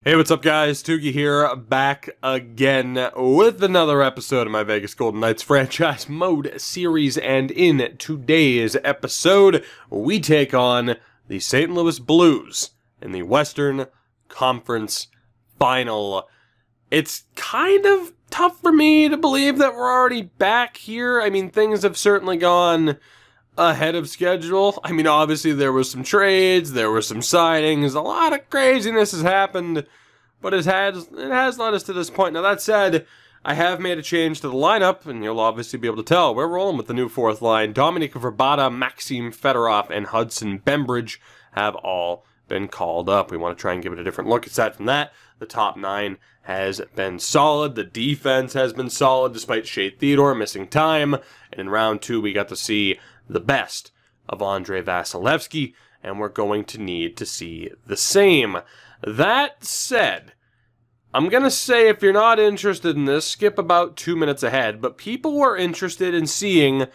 Hey, what's up guys? Tugi here, back again with another episode of my Vegas Golden Knights franchise mode series, and in today's episode, we take on the St. Louis Blues in the Western Conference Final. It's kind of tough for me to believe that we're already back here. I mean, things have certainly gone ahead of schedule. I mean, obviously there was some trades, there were some signings, a lot of craziness has happened, but it has led us to this point. Now that said, I have made a change to the lineup, and you'll obviously be able to tell. We're rolling with the new fourth line. Dominik Verbata, Maxim Fedorov, and Hudson Bembridge have all been called up. We want to try and give it a different look. Aside from that, the top nine has been solid. The defense has been solid despite Shea Theodore missing time. And in round two, we got to see the best of Andrei Vasilevsky, and we're going to need to see the same. That said, I'm going to say if you're not interested in this, skip about 2 minutes ahead, but people were interested in seeing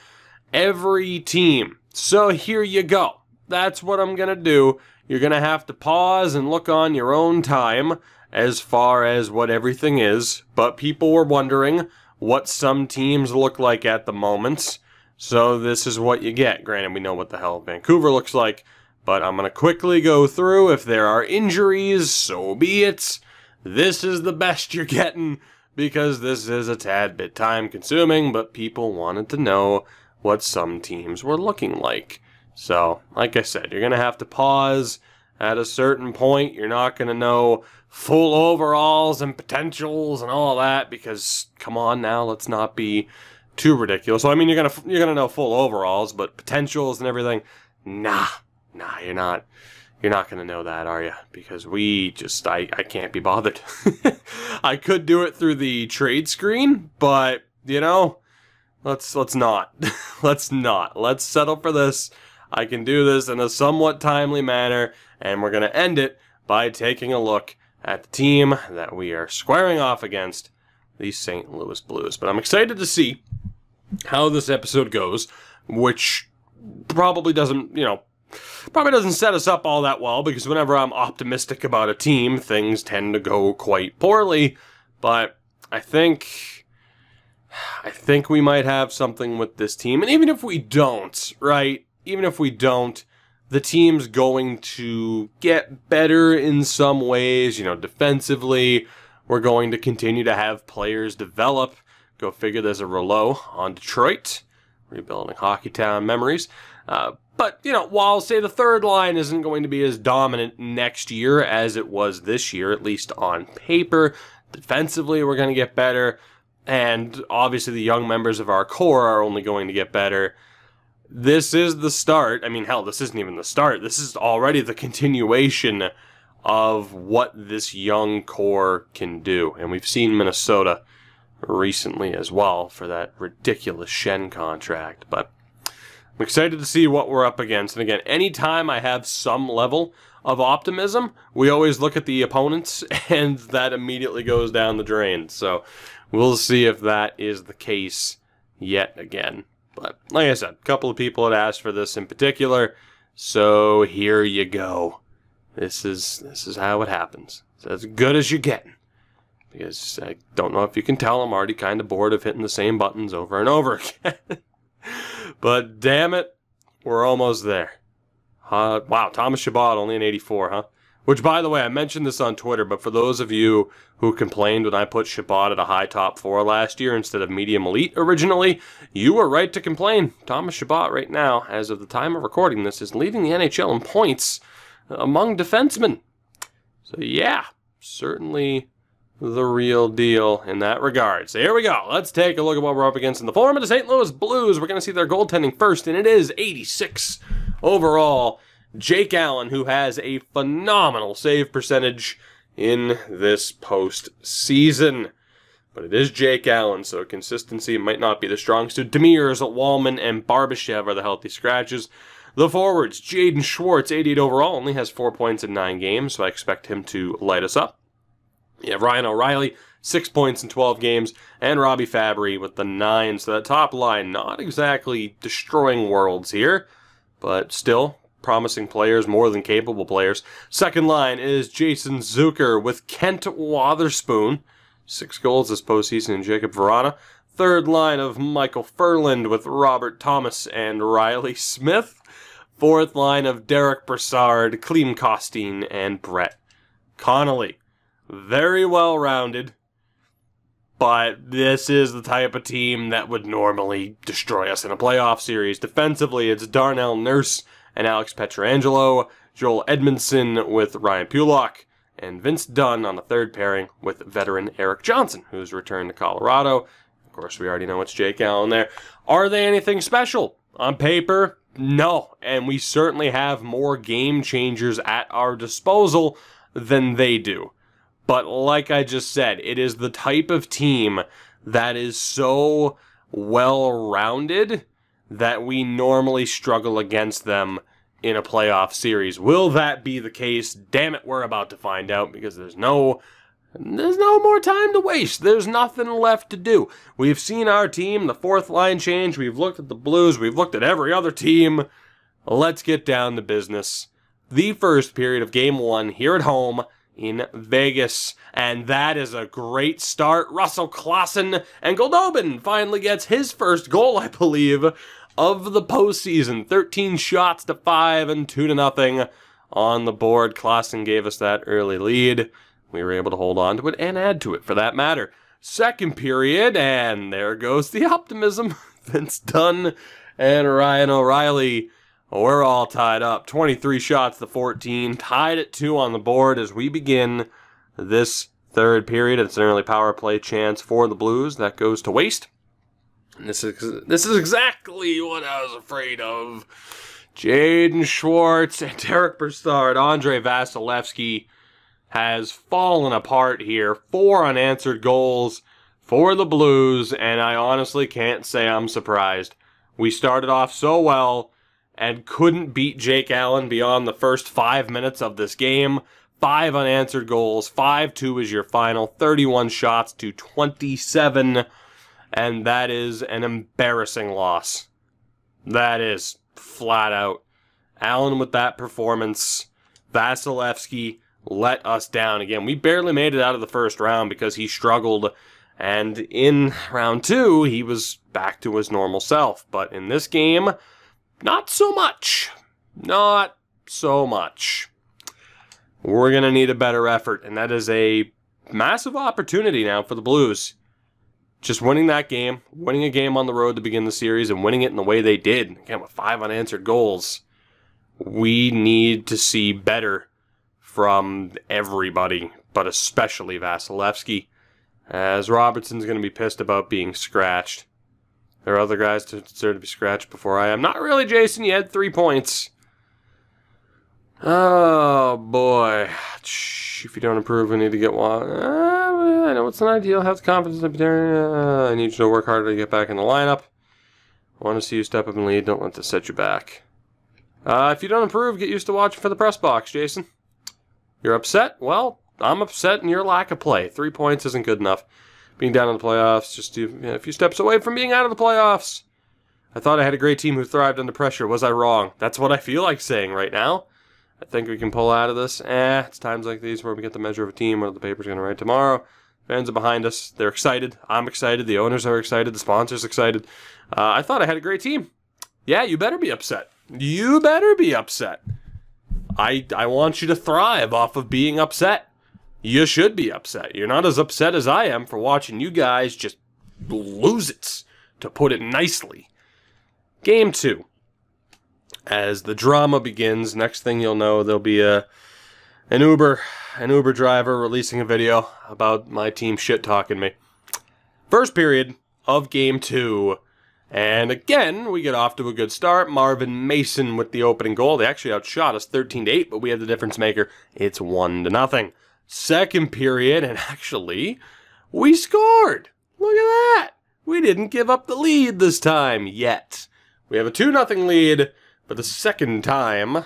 every team. So here you go. That's what I'm going to do. You're going to have to pause and look on your own time as far as what everything is, but people were wondering what some teams look like at the moment. So this is what you get. Granted, we know what the hell Vancouver looks like, but I'm going to quickly go through. If there are injuries, so be it. This is the best you're getting, because this is a tad bit time consuming, but people wanted to know what some teams were looking like. So, like I said, you're going to have to pause at a certain point. You're not going to know full overalls and potentials and all that, because, come on now, let's not be too ridiculous. So I mean, you're gonna know full overalls, but potentials and everything, nah, you're not gonna know that, are you? Because I can't be bothered. I could do it through the trade screen, but you know, let's not. Let's settle for this. I can do this in a somewhat timely manner, and we're gonna end it by taking a look at the team that we are squaring off against, the St. Louis Blues. But I'm excited to see how this episode goes, which probably doesn't set us up all that well, because whenever I'm optimistic about a team, things tend to go quite poorly. But I think we might have something with this team. And even if we don't, right? Even if we don't, the team's going to get better in some ways. You know, defensively, we're going to continue to have players develop. Go figure, there's a Rouleau on Detroit, rebuilding Hockeytown memories. But, you know, while, say, the third line isn't going to be as dominant next year as it was this year, at least on paper, defensively we're going to get better, and obviously the young members of our core are only going to get better. This is the start. I mean, hell, this isn't even the start. This is already the continuation of what this young core can do, and we've seen Minnesota recently as well for that ridiculous Shen contract. But I'm excited to see what we're up against. And again, anytime I have some level of optimism, we always look at the opponents, and that immediately goes down the drain. So we'll see if that is the case yet again. But like I said, a couple of people had asked for this in particular, so here you go. This is how it happens. It's as good as you're getting. Because I don't know if you can tell, I'm already kind of bored of hitting the same buttons over and over again. But damn it, we're almost there. Wow, Thomas Chabot only an 84, huh? Which, by the way, I mentioned this on Twitter, but for those of you who complained when I put Chabot at a high top 4 last year instead of medium elite originally, you were right to complain. Thomas Chabot right now, as of the time of recording this, is leading the NHL in points among defensemen. So yeah, certainly the real deal in that regard. So here we go. Let's take a look at what we're up against in the form of the St. Louis Blues. We're going to see their goaltending first, and it is 86 overall. Jake Allen, who has a phenomenal save percentage in this postseason. But it is Jake Allen, so consistency might not be the strong suit. Demers, Wallman, and Barbashev are the healthy scratches. The forwards, Jaden Schwartz, 88 overall, only has 4 points in 9 games, so I expect him to light us up. You have Ryan O'Reilly, 6 points in 12 games, and Robbie Fabry with the 9. So that top line, not exactly destroying worlds here, but still promising players, more than capable players. Second line is Jason Zucker with Kent Wotherspoon. 6 goals this postseason, and Jacob Verana. Third line of Michael Furland with Robert Thomas and Riley Smith. Fourth line of Derek Brassard, Clem Costin, and Brett Connolly. Very well-rounded, but this is the type of team that would normally destroy us in a playoff series. Defensively, it's Darnell Nurse and Alex Pietrangelo, Joel Edmondson with Ryan Pulock, and Vince Dunn on the third pairing with veteran Eric Johnson, who's returned to Colorado. Of course, we already know it's Jake Allen there. Are they anything special? On paper, no. And we certainly have more game changers at our disposal than they do. But like I just said, it is the type of team that is so well-rounded that we normally struggle against them in a playoff series. Will that be the case? Damn it, we're about to find out, because there's no more time to waste. There's nothing left to do. We've seen our team, the fourth line change. We've looked at the Blues. We've looked at every other team. Let's get down to business. The first period of Game 1 here at home in Vegas. And that is a great start. Russell Clausen and Goldobin finally gets his first goal, I believe, of the postseason. 13 shots to 5 and 2-0 on the board. Clausen gave us that early lead. We were able to hold on to it and add to it, for that matter. Second period, and there goes the optimism. Vince Dunn and Ryan O'Reilly. We're all tied up. 23 shots to 14. Tied at 2 on the board as we begin this third period. It's an early power play chance for the Blues. That goes to waste. And this is exactly what I was afraid of. Jaden Schwartz and Derek Brassard. Andrei Vasilevsky has fallen apart here. 4 unanswered goals for the Blues, and I honestly can't say I'm surprised. We started off so well and couldn't beat Jake Allen beyond the first 5 minutes of this game. 5 unanswered goals, 5-2 is your final, 31 shots to 27, and that is an embarrassing loss. That is flat out. Allen with that performance, Vasilevsky let us down again. We barely made it out of the first round because he struggled, and in round 2, he was back to his normal self. But in this game, not so much. Not so much. We're going to need a better effort, and that is a massive opportunity now for the Blues. Just winning that game, winning a game on the road to begin the series, and winning it in the way they did, again with 5 unanswered goals. We need to see better from everybody, but especially Vasilevsky, as Robertson's going to be pissed about being scratched. There are other guys that deserve to be scratched before I am. Not really, Jason. You had 3 points. Oh, boy. If you don't improve, we need to get one. I know it's an ideal. Have the confidence. I need you to work harder to get back in the lineup. I want to see you step up and lead. Don't let this set you back. If you don't improve, get used to watching for the press box, Jason. You're upset? Well, I'm upset in your lack of play. 3 points isn't good enough. Being down in the playoffs, just a few steps away from being out of the playoffs. I thought I had a great team who thrived under pressure. Was I wrong? That's what I feel like saying right now. I think we can pull out of this. It's times like these where we get the measure of a team, what the paper's going to write tomorrow. Fans are behind us. They're excited. I'm excited. The owners are excited. The sponsors excited. I thought I had a great team. Yeah, you better be upset. You better be upset. I want you to thrive off of being upset. You should be upset. You're not as upset as I am for watching you guys just lose it, to put it nicely. Game 2. As the drama begins, next thing you'll know, there'll be an Uber driver releasing a video about my team shit-talking me. First period of Game 2. And again, we get off to a good start. Marvin Mason with the opening goal. They actually outshot us 13-8, but we have the difference maker. It's 1-0. Second period, and actually, we scored. Look at that. We didn't give up the lead this time yet. We have a 2-0 lead, but the second time,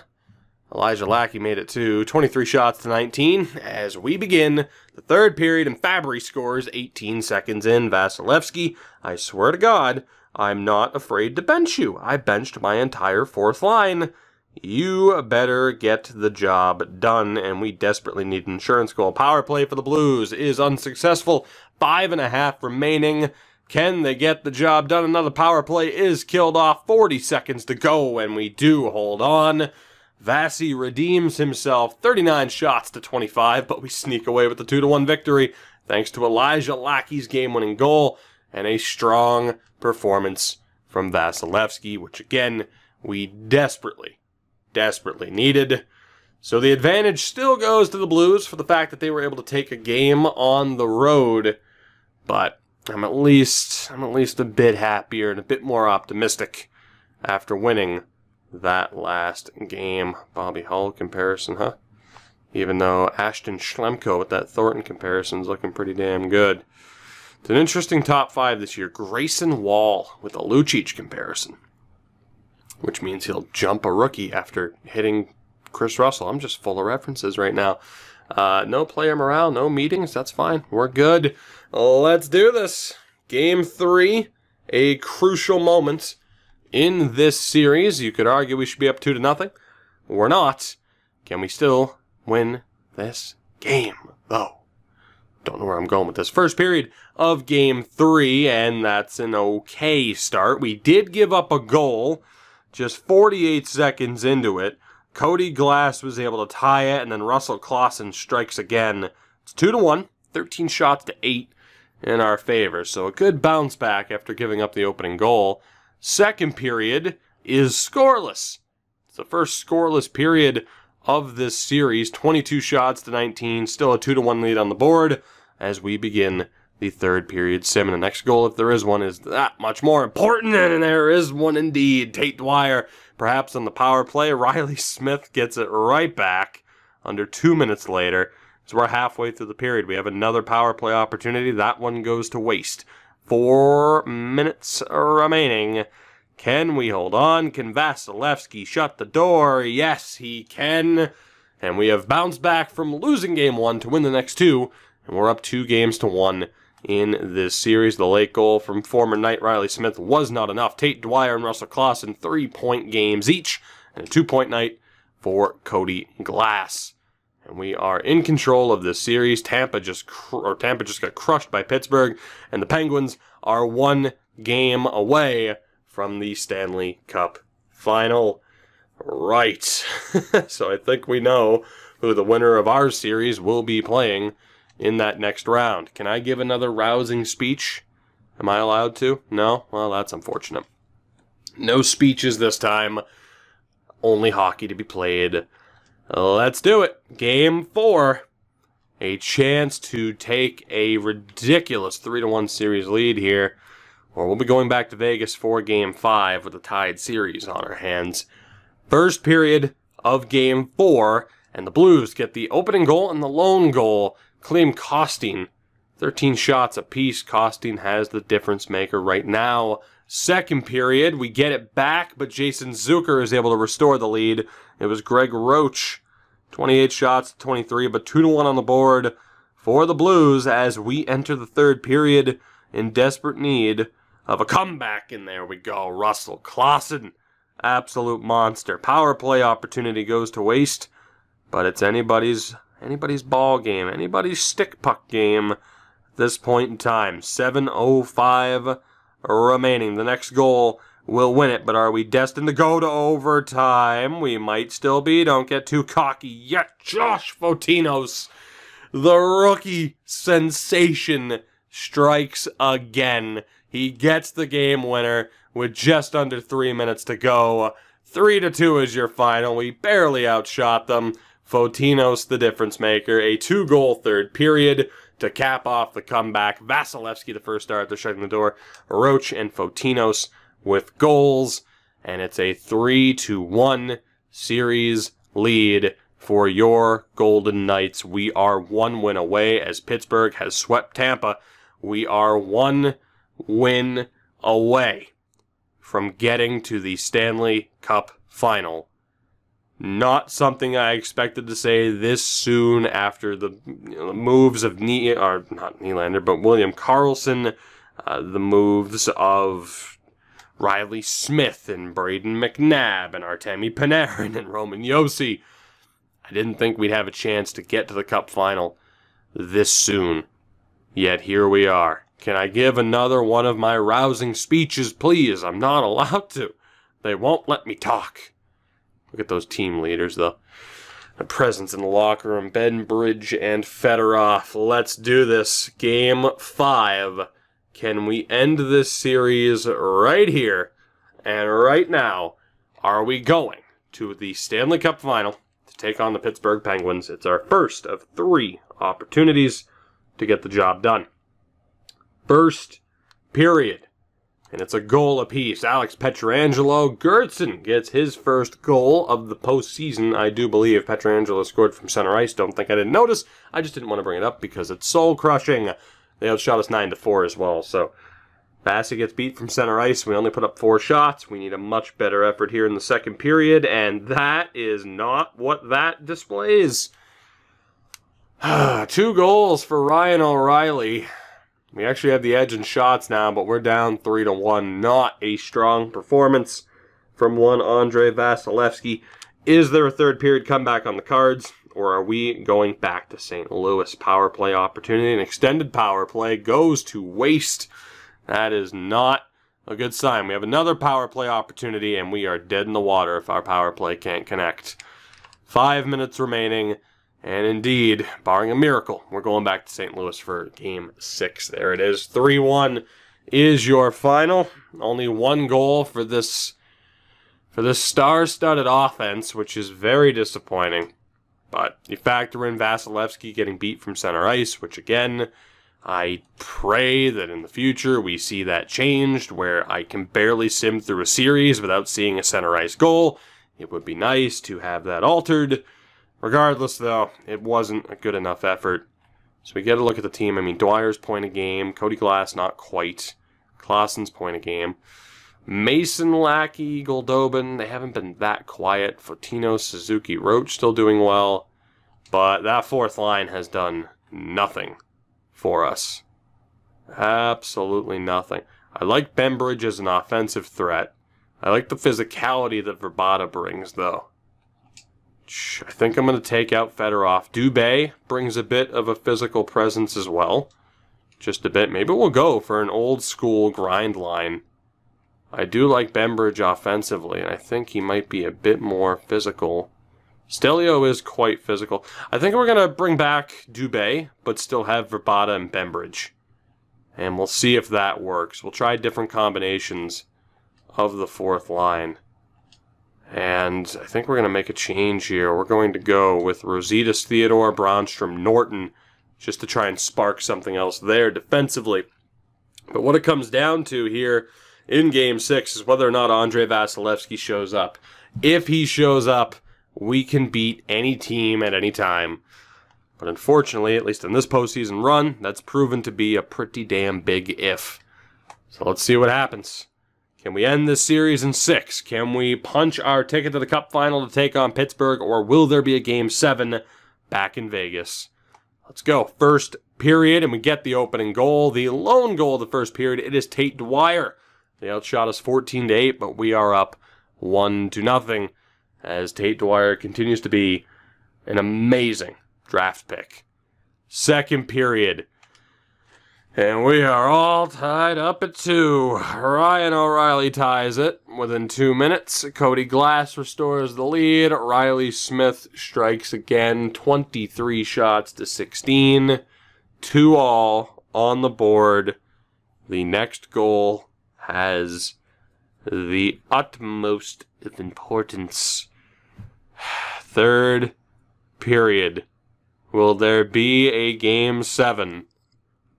Elijah Lackey made it 23 shots to 19 as we begin the third period, and Fabry scores 18 seconds in. Vasilevsky, I swear to God, I'm not afraid to bench you. I benched my entire fourth line. You better get the job done, and we desperately need an insurance goal. Power play for the Blues is unsuccessful. 5.5 remaining. Can they get the job done? Another power play is killed off. 40 seconds to go, and we do hold on. Vasi redeems himself. 39 shots to 25, but we sneak away with the 2-1 victory thanks to Elijah Lackey's game-winning goal and a strong performance from Vasilevsky, which again, we desperately needed. So the advantage still goes to the Blues for the fact that they were able to take a game on the road, but I'm at least a bit happier and a bit more optimistic after winning that last game. Bobby Hull comparison, huh? Even though Ashton Schlemko with that Thornton comparison is looking pretty damn good. It's an interesting top 5 this year. Grayson Wall with a Lucic comparison, which means he'll jump a rookie after hitting Chris Russell. I'm just full of references right now. No player morale, no meetings. That's fine. We're good. Let's do this. Game 3, a crucial moment in this series. You could argue we should be up 2-0. We're not. Can we still win this game, though? Don't know where I'm going with this. First period of Game 3, and that's an okay start. We did give up a goal just 48 seconds into it. Cody Glass was able to tie it, and then Russell Clausen strikes again. It's 2-1, 13 shots to 8 in our favor. So a good bounce back after giving up the opening goal. Second period is scoreless. It's the first scoreless period of this series. 22 shots to 19, still a 2-1 lead on the board as we begin the third period sim. And the next goal, if there is one, is that much more important, and there is one indeed. Tate Dwyer, perhaps on the power play. Riley Smith gets it right back under 2 minutes later. So we're halfway through the period. We have another power play opportunity. That one goes to waste. 4 minutes remaining. Can we hold on? Can Vasilevsky shut the door? Yes, he can. And we have bounced back from losing game 1 to win the next 2. And we're up 2-1 in this series. The late goal from former Knight Riley Smith was not enough. Tate Dwyer and Russell Clausen, 3-point games each, and a 2-point night for Cody Glass. And we are in control of this series. Tampa just got crushed by Pittsburgh, and the Penguins are 1 game away from the Stanley Cup final. Right. So I think we know who the winner of our series will be playing in that next round. Can I give another rousing speech? Am I allowed to? No? Well, that's unfortunate. No speeches this time. Only hockey to be played. Let's do it. Game 4. A chance to take a ridiculous 3-1 series lead here. Or we'll be going back to Vegas for Game 5 with a tied series on our hands. First period of Game 4. And the Blues get the opening goal and the lone goal. Klim Kostin, 13 shots apiece. Kostin has the difference maker right now. Second period, we get it back, but Jason Zucker is able to restore the lead. It was Greg Roach, 28 shots to 23, but 2-1 on the board for the Blues as we enter the third period in desperate need of a comeback. And there we go, Russell Clausen, absolute monster. Power play opportunity goes to waste, but it's anybody's ball game, anybody's stick puck game at this point in time. 7:05 remaining. The next goal will win it, but are we destined to go to overtime? We might still be. Don't get too cocky yet. Josh Fotinos, the rookie sensation, strikes again. He gets the game winner with just under 3 minutes to go. 3-2 is your final. We barely outshot them. Fotinos, the difference maker. A 2-goal third period to cap off the comeback. Vasilevsky, the first star after shutting the door. Roach and Fotinos with goals. And it's a 3-1 series lead for your Golden Knights. We are 1 win away as Pittsburgh has swept Tampa. We are 1 win away from getting to the Stanley Cup final. Not something I expected to say this soon after the moves of not Nylander, but William Karlsson, the moves of Riley Smith and Braden McNabb and Artemi Panarin and Roman Josi. I didn't think we'd have a chance to get to the Cup final this soon. Yet here we are. Can I give another one of my rousing speeches, please? I'm not allowed to. They won't let me talk. Look at those team leaders, though. The presence in the locker room. Benbridge and Fedorov. Let's do this. Game 5. Can we end this series right here and right now? Are we going to the Stanley Cup final to take on the Pittsburgh Penguins? It's our first of 3 opportunities to get the job done. First period. And it's a goal apiece. Alex Pietrangelo. Gertson gets his first goal of the postseason. I do believe Pietrangelo scored from center ice. Don't think I didn't notice. I just didn't want to bring it up because it's soul-crushing. They outshot us 9-4 as well. So Bassey gets beat from center ice. We only put up 4 shots. We need a much better effort here in the second period. And that is not what that displays. 2 goals for Ryan O'Reilly. We actually have the edge in shots now, but we're down 3-1. Not a strong performance from one Andrei Vasilevsky. Is there a third period comeback on the cards, or are we going back to St. Louis? Power play opportunity. An extended power play goes to waste. That is not a good sign. We have another power play opportunity, and we are dead in the water if our power play can't connect. 5 minutes remaining. And indeed, barring a miracle, we're going back to St. Louis for Game 6. There it is. 3-1 is your final. Only 1 goal for this star-studded offense, which is very disappointing. But you factor in Vasilevsky getting beat from center ice, which again, I pray that in the future we see that changed, where I can barely sim through a series without seeing a center ice goal. It would be nice to have that altered. Regardless, though, it wasn't a good enough effort. So we get a look at the team. I mean, Dwyer's point a game. Cody Glass, not quite. Claessen's point a game. Mason, Lackey, Goldobin, they haven't been that quiet. Fotino, Suzuki, Roach still doing well. But that fourth line has done nothing for us. Absolutely nothing. I like Benbridge as an offensive threat. I like the physicality that Verbata brings, though. I think I'm going to take out Fedorov. Dubé brings a bit of a physical presence as well. Just a bit. Maybe we'll go for an old school grind line. I do like Benbridge offensively, and I think he might be a bit more physical. Stelio is quite physical. I think we're going to bring back Dubé, but still have Verbata and Benbridge. And we'll see if that works. We'll try different combinations of the fourth line. And I think we're going to make a change here. We're going to go with Rositas, Theodore, Bronstrom, Norton, just to try and spark something else there defensively. But what it comes down to here in Game 6 is whether or not Andrei Vasilevsky shows up. If he shows up, we can beat any team at any time. But unfortunately, at least in this postseason run, that's proven to be a pretty damn big if. So let's see what happens. Can we end this series in 6? Can we punch our ticket to the Cup final to take on Pittsburgh, or will there be a Game 7 back in Vegas? Let's go. First period, and we get the opening goal. The lone goal of the first period, it is Tate Dwyer. They outshot us 14-8, but we are up 1-0, as Tate Dwyer continues to be an amazing draft pick. Second period. And we are all tied up at 2. Ryan O'Reilly ties it within 2 minutes. Cody Glass restores the lead. Riley Smith strikes again. 23 shots to 16. 2-all on the board. The next goal has the utmost of importance. Third period. Will there be a Game 7?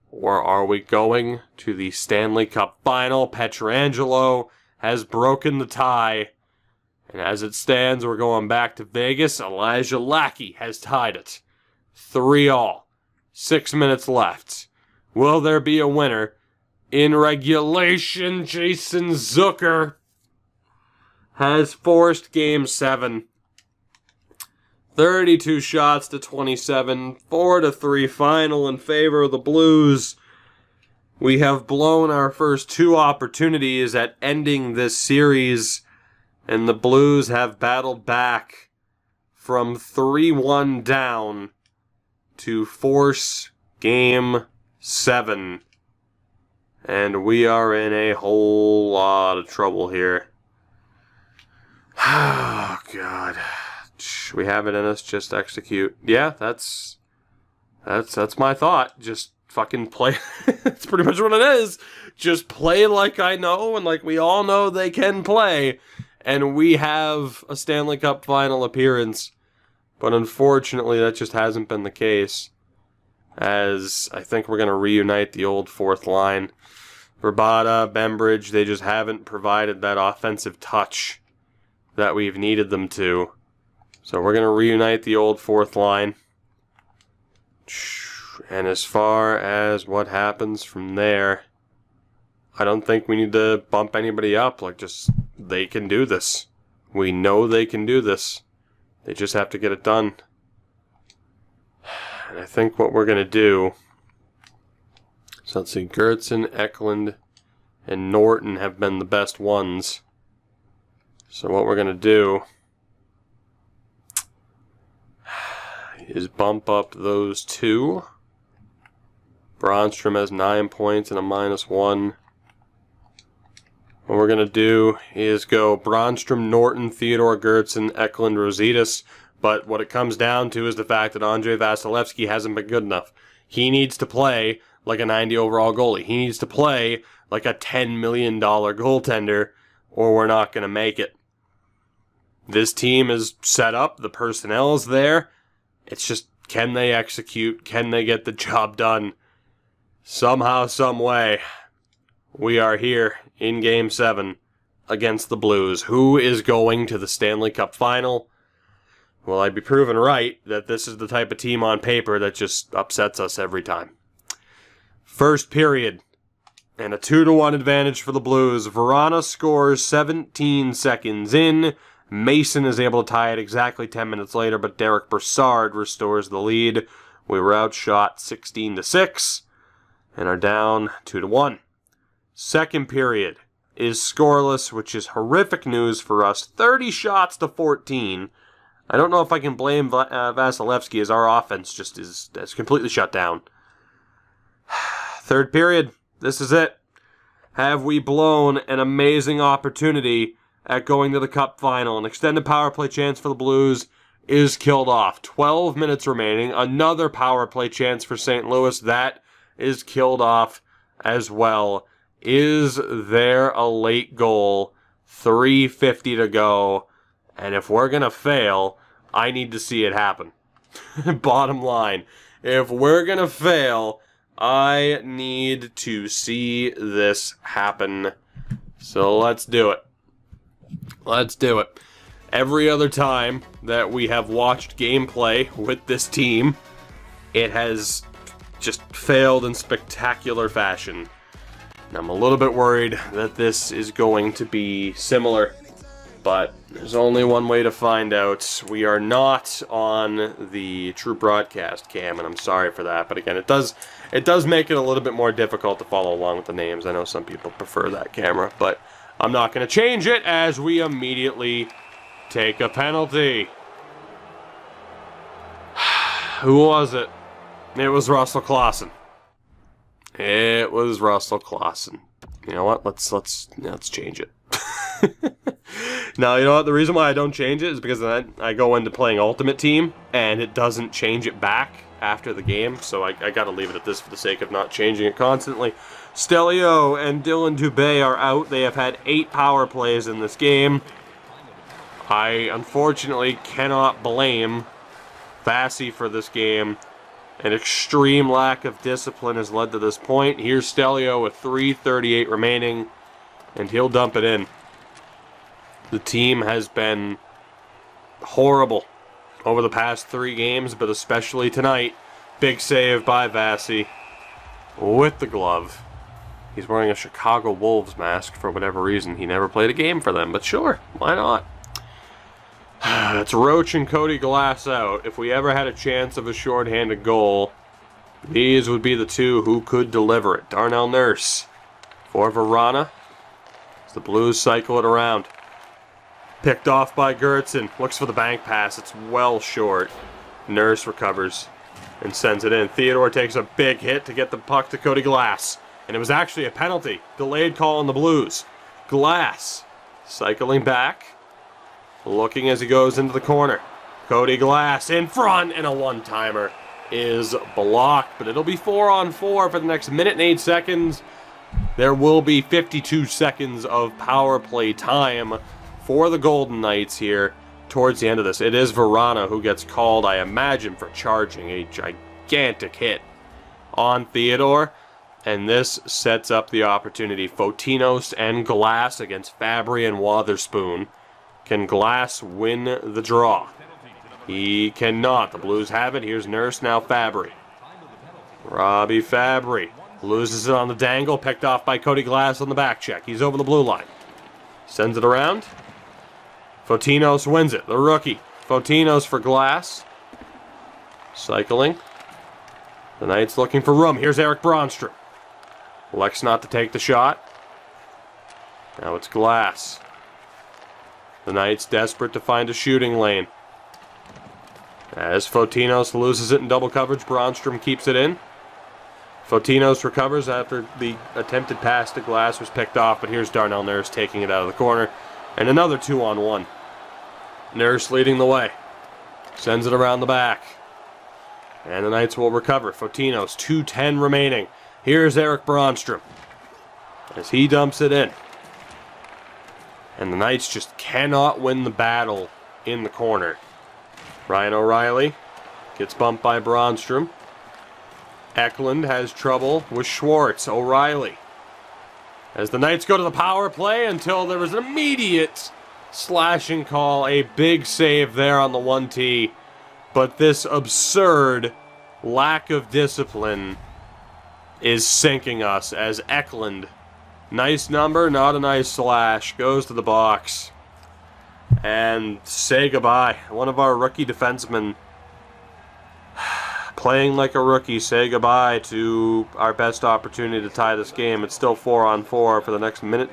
Or are we going to the Stanley Cup final? Pietrangelo has broken the tie. And as it stands, we're going back to Vegas. Elijah Lackey has tied it. 3-all. 6 minutes left. Will there be a winner? In regulation, Jason Zucker has forced Game 7. 32 shots to 27, 4-3 final in favor of the Blues. We have blown our first 2 opportunities at ending this series, and the Blues have battled back from 3-1 down to force Game 7. And we are in a whole lot of trouble here. Oh, God. We have it in us, just execute. Yeah, that's my thought. Just fucking play. That's pretty much what it is. Just play like I know and like we all know they can play. And we have a Stanley Cup final appearance. But unfortunately, that just hasn't been the case. As I think we're going to reunite the old fourth line. Verbata, Bembridge, they just haven't provided that offensive touch that we've needed them to. So we're going to reunite the old fourth line. And as far as what happens from there, I don't think we need to bump anybody up. Like, just, they can do this. We know they can do this. They just have to get it done. And I think what we're going to do... So let's see, Gertson, Eklund, and Norton have been the best ones. So what we're going to do is bump up those 2. Brannstrom has 9 points and a -1. What we're going to do is go Brannstrom, Norton, Theodore Gertson, Eklund, Rositas. But what it comes down to is the fact that Andrei Vasilevsky hasn't been good enough. He needs to play like a 90 overall goalie. He needs to play like a $10 million goaltender, or we're not going to make it. This team is set up. The personnel is there. It's just, can they execute? Can they get the job done? Somehow, some way, we are here in Game 7 against the Blues. Who is going to the Stanley Cup Final? Well, I'd be proven right that this is the type of team on paper that just upsets us every time. First period, and a 2-1 advantage for the Blues. Vrana scores 17 seconds in. Mason is able to tie it exactly 10 minutes later, but Derek Brassard restores the lead. We were outshot 16-6 and are down 2-1. Second period is scoreless, which is horrific news for us. 30 shots to 14. I don't know if I can blame Vasilevsky, as our offense just is completely shut down. Third period, this is it. Have we blown an amazing opportunity at going to the Cup final? An extended power play chance for the Blues is killed off. 12 minutes remaining. Another power play chance for St. Louis. That is killed off as well. Is there a late goal? 3:50 to go. And if we're going to fail, I need to see it happen. Bottom line. If we're going to fail, I need to see this happen. So let's do it. Let's do it. Every other time that we have watched gameplay with this team, it has just failed in spectacular fashion. And I'm a little bit worried that this is going to be similar, but there's only one way to find out. We are not on the true broadcast cam, and I'm sorry for that. But again, it does make it a little bit more difficult to follow along with the names. I know some people prefer that camera, but I'm not going to change it as we immediately take a penalty. Who was it? It was Russell Clausen. It was Russell Clausen. You know what? Let's change it. Now, you know what? The reason why I don't change it is because then I go into playing Ultimate Team, and it doesn't change it back after the game, so I gotta leave it at this for the sake of not changing it constantly. Stelio and Dylan Dubé are out. They have had 8 power plays in this game. I unfortunately cannot blame Vasi for this game. An extreme lack of discipline has led to this point. Here's Stelio with 3:38 remaining, and he'll dump it in. The team has been horrible over the past 3 games, but especially tonight. Big save by Vasi with the glove. He's wearing a Chicago Wolves mask for whatever reason. He never played a game for them, but sure, why not? It's Roach and Cody Glass out. If we ever had a chance of a shorthanded goal, These would be the two who could deliver it. Darnell Nurse for Vrana. As the Blues cycle it around. Picked off by Gertzen. Looks for the bank pass. It's well short. Nurse recovers and sends it in. Theodore takes a big hit to get the puck to Cody Glass. And it was actually a penalty. Delayed call on the Blues. Glass cycling back. Looking as he goes into the corner. Cody Glass in front, and a one-timer is blocked. But it'll be 4-on-4 for the next minute and 8 seconds. There will be 52 seconds of power play time for the Golden Knights here towards the end of this. It is Vrana who gets called, I imagine, for charging a gigantic hit on Theodore. And this sets up the opportunity. Fotinos and Glass against Fabry and Wotherspoon. Can Glass win the draw? He cannot. The Blues have it. Here's Nurse, now Fabry. Robbie Fabry loses it on the dangle. Picked off by Cody Glass on the back check. He's over the blue line. Sends it around. Fotinos wins it. The rookie. Fotinos for Glass. Cycling. The Knights looking for room. Here's Eric Bronstrom. Elects not to take the shot. Now it's Glass. The Knights desperate to find a shooting lane. As Fotinos loses it in double coverage, Bronstrom keeps it in. Fotinos recovers after the attempted pass to Glass was picked off, but here's Darnell Nurse taking it out of the corner. And another 2-on-1. Nurse leading the way. Sends it around the back. And the Knights will recover. Fotinos, 2:10 remaining. Here's Eric Bronstrom as he dumps it in. And the Knights just cannot win the battle in the corner. Ryan O'Reilly gets bumped by Bronstrom. Eklund has trouble with Schwartz. O'Reilly. As the Knights go to the power play until there was an immediate slashing call. A big save there on the 1T. But this absurd lack of discipline is sinking us as Eklund, nice number, not a nice slash, goes to the box. And say goodbye. One of our rookie defensemen playing like a rookie. Say goodbye to our best opportunity to tie this game. It's still 4-on-4 for the next minute,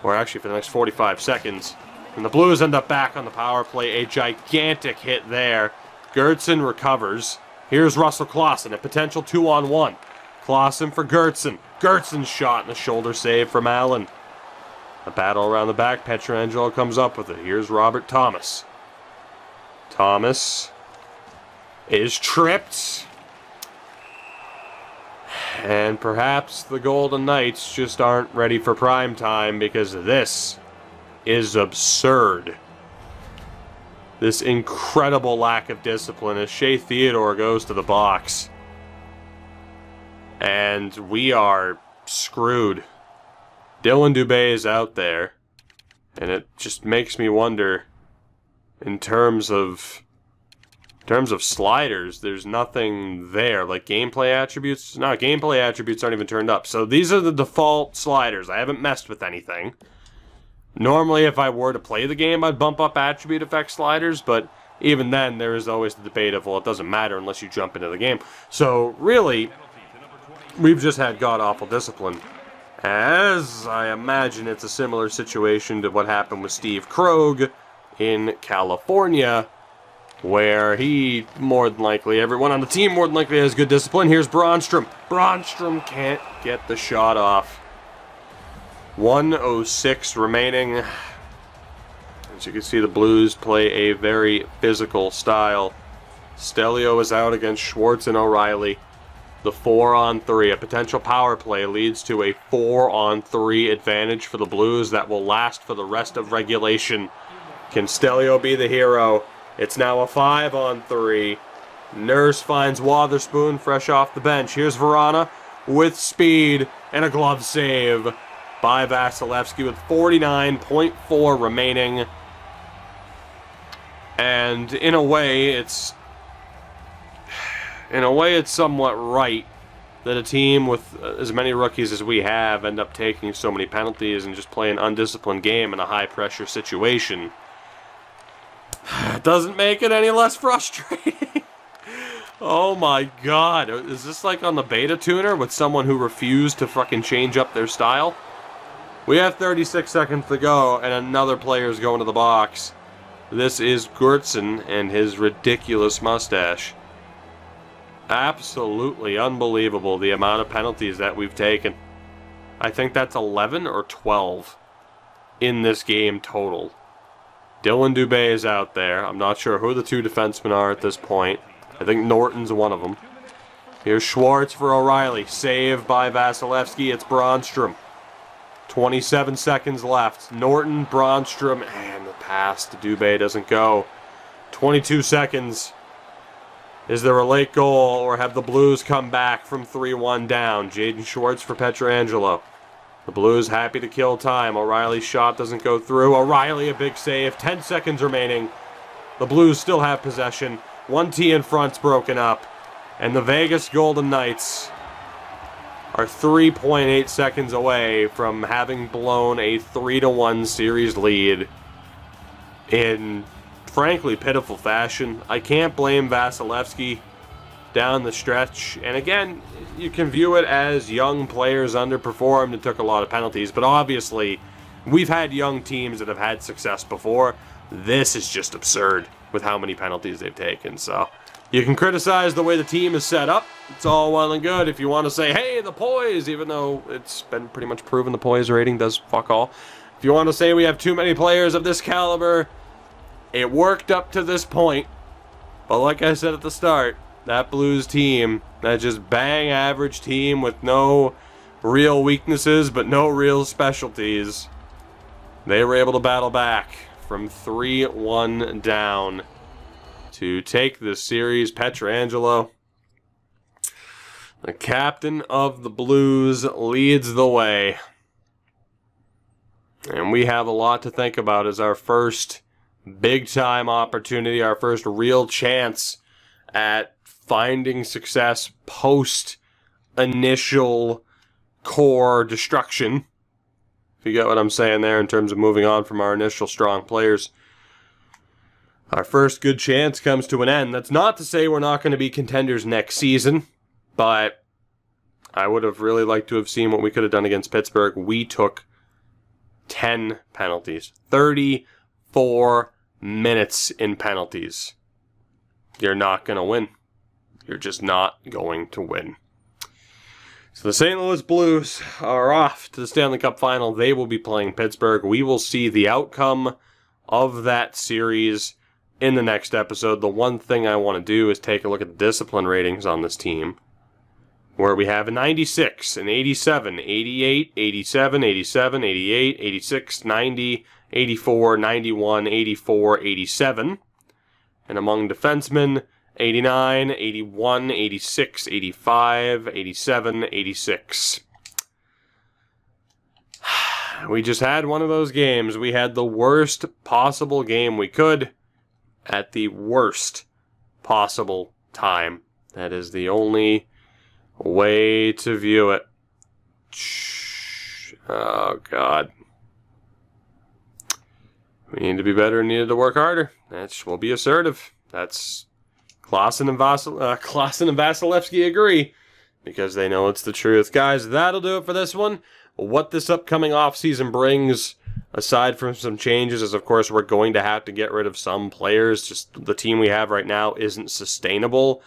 or actually for the next 45 seconds. And the Blues end up back on the power play. A gigantic hit there. Gertzen recovers. Here's Russell Clausen, a potential 2-on-1. Clausen for Gertzen. Gertzen's shot and a shoulder save from Allen. A battle around the back. Pietrangelo comes up with it. Here's Robert Thomas. Thomas is tripped. And perhaps the Golden Knights just aren't ready for prime time because this is absurd. This incredible lack of discipline as Shea Theodore goes to the box. And we are screwed. Dylan Dubé is out there. And it just makes me wonder, in terms of sliders, there's nothing there. Like gameplay attributes? No, gameplay attributes aren't even turned up. So these are the default sliders. I haven't messed with anything. Normally, if I were to play the game, I'd bump up attribute effect sliders, but even then, there is always the debate of, well, it doesn't matter unless you jump into the game. So, really, we've just had god-awful discipline. As I imagine it's a similar situation to what happened with Steve Krogh in California, where he, more than likely, everyone on the team more than likely has good discipline. Here's Bronstrom. Bronstrom can't get the shot off. 1:06 remaining. As you can see, the Blues play a very physical style. Stelio is out against Schwartz and O'Reilly. The 4-on-3, a potential power play, leads to a 4-on-3 advantage for the Blues that will last for the rest of regulation. Can Stelio be the hero? It's now a 5-on-3. Nurse finds Wotherspoon fresh off the bench. Here's Vrana with speed and a glove save by Vasilevsky with 49.4 remaining. And in a way, it's somewhat right that a team with as many rookies as we have end up taking so many penalties and just play an undisciplined game in a high-pressure situation. It doesn't make it any less frustrating. Oh my god. Is this like on the beta tuner with someone who refused to fucking change up their style? We have 36 seconds to go, and another player's going to the box. This is Gertzen and his ridiculous mustache. Absolutely unbelievable the amount of penalties that we've taken. I think that's 11 or 12 in this game total. Dylan Dubé is out there. I'm not sure who the two defensemen are at this point. I think Norton's one of them. Here's Schwartz for O'Reilly. Save by Vasilevsky. It's Bronstrom. 27 seconds left. Norton, Bronstrom, and the pass to Dubé doesn't go. 22 seconds. Is there a late goal, or have the Blues come back from 3-1 down? Jaden Schwartz for Pietrangelo. The Blues happy to kill time. O'Reilly's shot doesn't go through. O'Reilly a big save. 10 seconds remaining. The Blues still have possession. 1T in front's broken up. And the Vegas Golden Knights are 3.8 seconds away from having blown a 3-1 series lead in, frankly, pitiful fashion. I can't blame Vasilevsky down the stretch. And again, you can view it as young players underperformed and took a lot of penalties. But obviously, we've had young teams that have had success before. This is just absurd with how many penalties they've taken. So you can criticize the way the team is set up. It's all well and good if you want to say, hey, the poise, even though it's been pretty much proven the poise rating does fuck all. If you want to say we have too many players of this caliber, it worked up to this point. But like I said at the start, that Blues team, that just bang average team with no real weaknesses but no real specialties, they were able to battle back from 3-1 down to take this series. Pietrangelo, the captain of the Blues, leads the way. And we have a lot to think about as our first big-time opportunity, our first real chance at finding success post-initial core destruction. If you get what I'm saying there in terms of moving on from our initial strong players. Our first good chance comes to an end. That's not to say we're not going to be contenders next season, but I would have really liked to have seen what we could have done against Pittsburgh. We took 10 penalties. 34 minutes in penalties. You're not going to win. You're just not going to win. So the St. Louis Blues are off to the Stanley Cup Final. They will be playing Pittsburgh. We will see the outcome of that series in the next episode. The one thing I want to do is take a look at the discipline ratings on this team, where we have a 96, an 87, 88, 87, 87, 88, 86, 90, 84, 91, 84, 87. And among defensemen, 89, 81, 86, 85, 87, 86. We just had one of those games. We had the worst possible game we could at the worst possible time. That is the only way to view it. Oh, God. We need to be better and needed to work harder. We'll be assertive. That's Klassen and Vasilevsky agree, because they know it's the truth. Guys, that'll do it for this one. What this upcoming offseason brings, aside from some changes, is of course we're going to have to get rid of some players. Just the team we have right now isn't sustainable.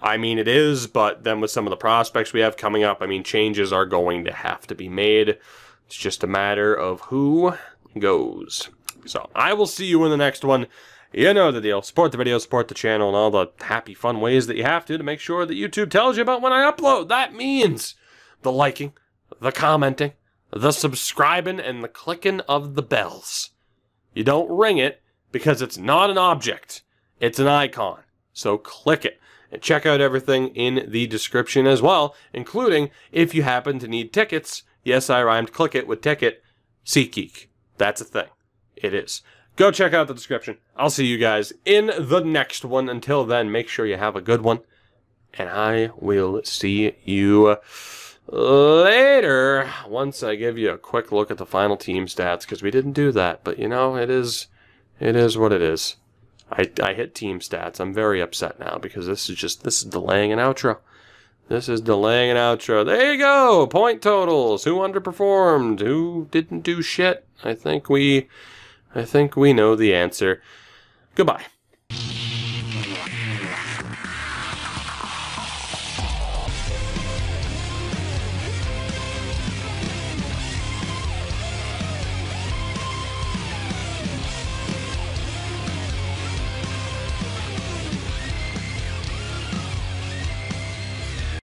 I mean, it is, but then with some of the prospects we have coming up, I mean, changes are going to have to be made. It's just a matter of who goes. So, I will see you in the next one. You know the deal. Support the video, support the channel, and all the happy, fun ways that you have to make sure that YouTube tells you about when I upload. That means the liking, the commenting, the subscribing, and the clicking of the bells. You don't ring it because it's not an object. It's an icon. So click it. And check out everything in the description as well, including if you happen to need tickets. Yes, I rhymed click it with ticket. SeatGeek. That's a thing. It is. Go check out the description. I'll see you guys in the next one. Until then, make sure you have a good one. And I will see you later once I give you a quick look at the final team stats, because we didn't do that. But, you know, it is what it is. I hit team stats. I'm very upset now because this is delaying an outro. This is delaying an outro. There you go. Point totals. Who underperformed? Who didn't do shit? I think we know the answer. Goodbye.